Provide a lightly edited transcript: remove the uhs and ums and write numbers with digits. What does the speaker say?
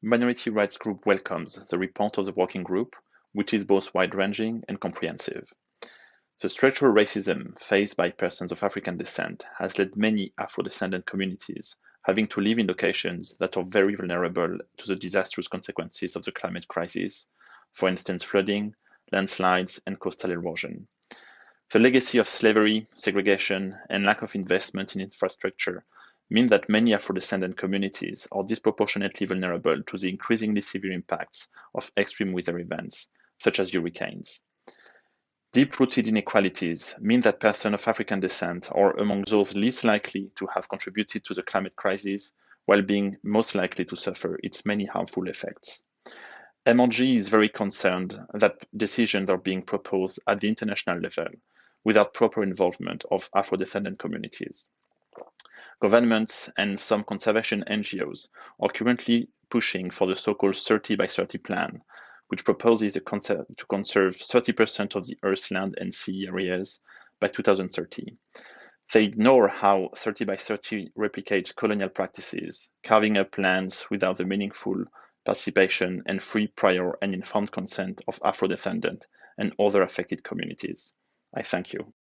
Minority Rights Group welcomes the report of the working group, which is both wide-ranging and comprehensive. The structural racism faced by persons of African descent has led many Afro-descendant communities having to live in locations that are very vulnerable to the disastrous consequences of the climate crisis, for instance flooding, landslides, and coastal erosion. The legacy of slavery, segregation, and lack of investment in infrastructure mean that many Afro-descendant communities are disproportionately vulnerable to the increasingly severe impacts of extreme weather events, such as hurricanes. Deep-rooted inequalities mean that persons of African descent are among those least likely to have contributed to the climate crisis, while being most likely to suffer its many harmful effects. MRG is very concerned that decisions are being proposed at the international level without proper involvement of Afro-descendant communities. Governments and some conservation NGOs are currently pushing for the so-called 30 by 30 plan, which proposes to conserve 30% of the Earth's land and sea areas by 2030. They ignore how 30 by 30 replicates colonial practices, carving up lands without the meaningful participation and free, prior, and informed consent of Afro-descendant and other affected communities. I thank you.